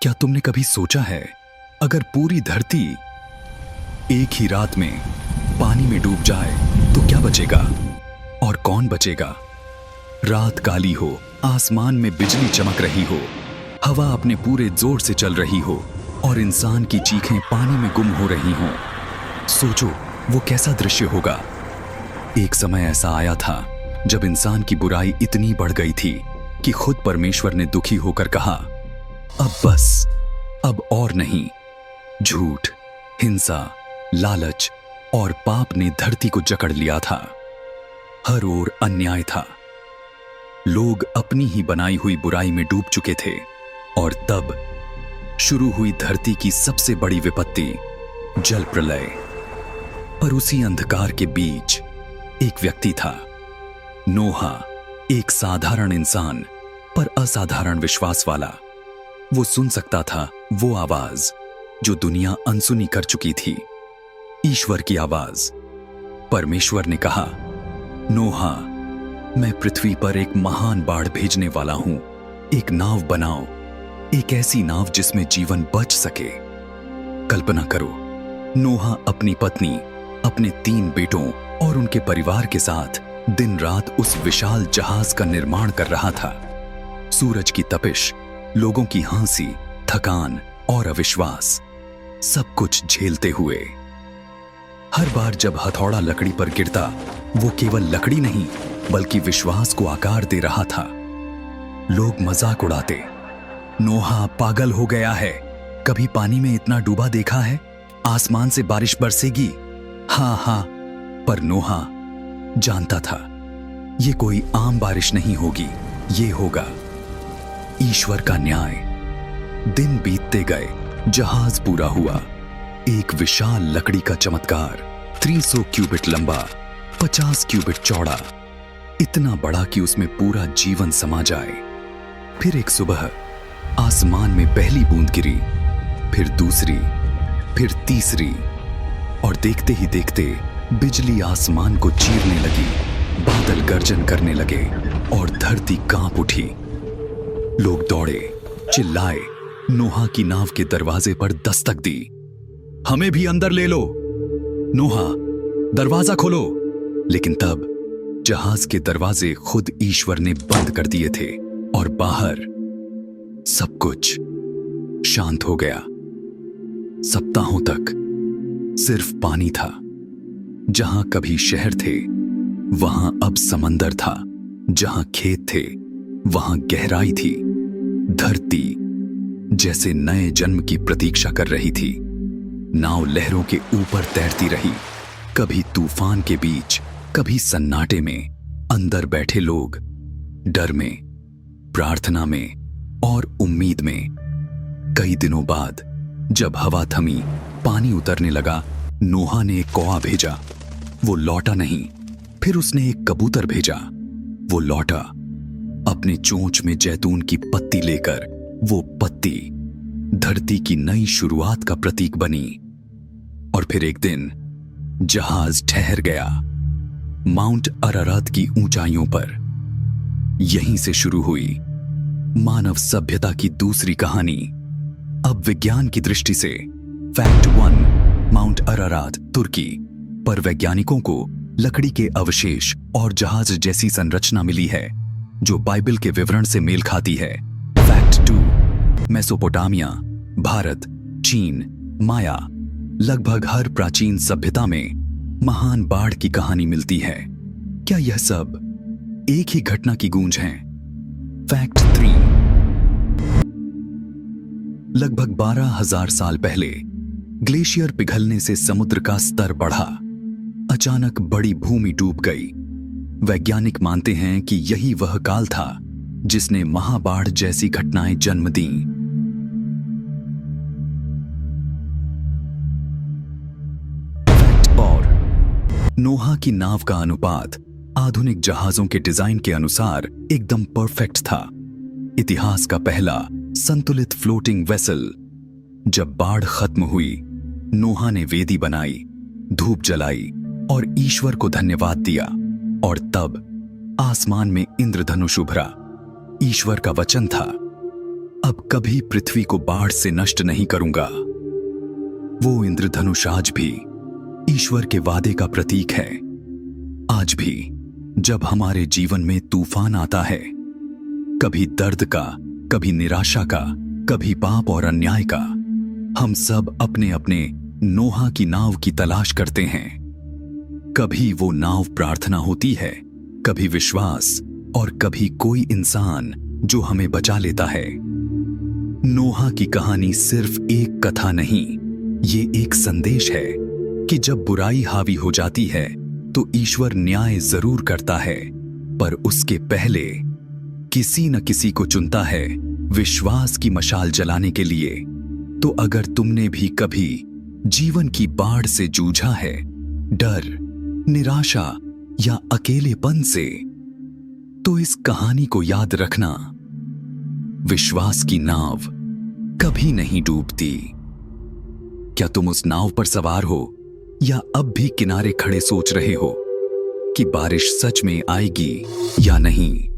क्या तुमने कभी सोचा है, अगर पूरी धरती एक ही रात में पानी में डूब जाए तो क्या बचेगा और कौन बचेगा? रात काली हो, आसमान में बिजली चमक रही हो, हवा अपने पूरे जोर से चल रही हो और इंसान की चीखें पानी में गुम हो रही हों। सोचो वो कैसा दृश्य होगा। एक समय ऐसा आया था जब इंसान की बुराई इतनी बढ़ गई थी कि खुद परमेश्वर ने दुखी होकर कहा, अब बस, अब और नहीं। झूठ, हिंसा, लालच और पाप ने धरती को जकड़ लिया था। हर ओर अन्याय था। लोग अपनी ही बनाई हुई बुराई में डूब चुके थे और तब शुरू हुई धरती की सबसे बड़ी विपत्ति, जल प्रलय। पर उसी अंधकार के बीच एक व्यक्ति था, नोहा, एक साधारण इंसान पर असाधारण विश्वास वाला। वो सुन सकता था वो आवाज जो दुनिया अनसुनी कर चुकी थी, ईश्वर की आवाज। परमेश्वर ने कहा, नोहा, मैं पृथ्वी पर एक महान बाढ़ भेजने वाला हूं। एक नाव बनाओ, एक ऐसी नाव जिसमें जीवन बच सके। कल्पना करो, नोहा अपनी पत्नी, अपने 3 बेटों और उनके परिवार के साथ दिन रात उस विशाल जहाज का निर्माण कर रहा था। सूरज की तपिश, लोगों की हंसी, थकान और अविश्वास, सब कुछ झेलते हुए। हर बार जब हथौड़ा लकड़ी पर गिरता, वो केवल लकड़ी नहीं बल्कि विश्वास को आकार दे रहा था। लोग मजाक उड़ाते, नोहा पागल हो गया है, कभी पानी में इतना डूबा देखा है? आसमान से बारिश बरसेगी। हाँ हाँ, पर नोहा जानता था ये कोई आम बारिश नहीं होगी, ये होगा ईश्वर का न्याय। दिन बीतते गए, जहाज पूरा हुआ। एक विशाल लकड़ी का चमत्कार, 300 क्यूबिट लंबा, 50 क्यूबिट चौड़ा, इतना बड़ा कि उसमें पूरा जीवन समा जाए। फिर एक सुबह आसमान में पहली बूंद गिरी, फिर दूसरी, फिर तीसरी, और देखते ही देखते बिजली आसमान को चीरने लगी, बादल गर्जन करने लगे और धरती कांप उठी। लोग दौड़े, चिल्लाए, नोहा की नाव के दरवाजे पर दस्तक दी। हमें भी अंदर ले लो, नोहा, दरवाजा खोलो। लेकिन तब जहाज के दरवाजे खुद ईश्वर ने बंद कर दिए थे और बाहर सब कुछ शांत हो गया। सप्ताहों तक सिर्फ पानी था। जहां कभी शहर थे, वहां अब समंदर था। जहां खेत थे, वहां गहराई थी। धरती जैसे नए जन्म की प्रतीक्षा कर रही थी। नाव लहरों के ऊपर तैरती रही, कभी तूफान के बीच, कभी सन्नाटे में। अंदर बैठे लोग डर में, प्रार्थना में और उम्मीद में। कई दिनों बाद जब हवा थमी, पानी उतरने लगा, नोहा ने एक कौवा भेजा। वो लौटा नहीं। फिर उसने एक कबूतर भेजा। वो लौटा अपने चोंच में जैतून की पत्ती लेकर। वो पत्ती धरती की नई शुरुआत का प्रतीक बनी। और फिर एक दिन जहाज ठहर गया, माउंट अरारात की ऊंचाइयों पर। यहीं से शुरू हुई मानव सभ्यता की दूसरी कहानी। अब विज्ञान की दृष्टि से फैक्ट 1, माउंट अरारात, तुर्की पर वैज्ञानिकों को लकड़ी के अवशेष और जहाज जैसी संरचना मिली है जो बाइबल के विवरण से मेल खाती है। फैक्ट 2, मेसोपोटामिया, भारत, चीन, माया, लगभग हर प्राचीन सभ्यता में महान बाढ़ की कहानी मिलती है। क्या यह सब एक ही घटना की गूंज है? फैक्ट 3, लगभग 12,000 साल पहले ग्लेशियर पिघलने से समुद्र का स्तर बढ़ा। अचानक बड़ी भूमि डूब गई। वैज्ञानिक मानते हैं कि यही वह काल था जिसने महाबाढ़ जैसी घटनाएं जन्म दी। फैक्ट और नोहा की नाव का अनुपात आधुनिक जहाजों के डिजाइन के अनुसार एकदम परफेक्ट था। इतिहास का पहला संतुलित फ्लोटिंग वेसल। जब बाढ़ खत्म हुई, नोहा ने वेदी बनाई, धूप जलाई और ईश्वर को धन्यवाद दिया। और तब आसमान में इंद्रधनुष उभरा। ईश्वर का वचन था, अब कभी पृथ्वी को बाढ़ से नष्ट नहीं करूंगा। वो इंद्रधनुष आज भी ईश्वर के वादे का प्रतीक है। आज भी जब हमारे जीवन में तूफान आता है, कभी दर्द का, कभी निराशा का, कभी पाप और अन्याय का, हम सब अपने अपने नोहा की नाव की तलाश करते हैं। कभी वो नाव प्रार्थना होती है, कभी विश्वास, और कभी कोई इंसान जो हमें बचा लेता है। नोहा की कहानी सिर्फ एक कथा नहीं, ये एक संदेश है कि जब बुराई हावी हो जाती है तो ईश्वर न्याय जरूर करता है, पर उसके पहले किसी न किसी को चुनता है विश्वास की मशाल जलाने के लिए। तो अगर तुमने भी कभी जीवन की बाढ़ से जूझा है, डर, निराशा या अकेलेपन से, तो इस कहानी को याद रखना, विश्वास की नाव कभी नहीं डूबती। क्या तुम उस नाव पर सवार हो या अब भी किनारे खड़े सोच रहे हो कि बारिश सच में आएगी या नहीं?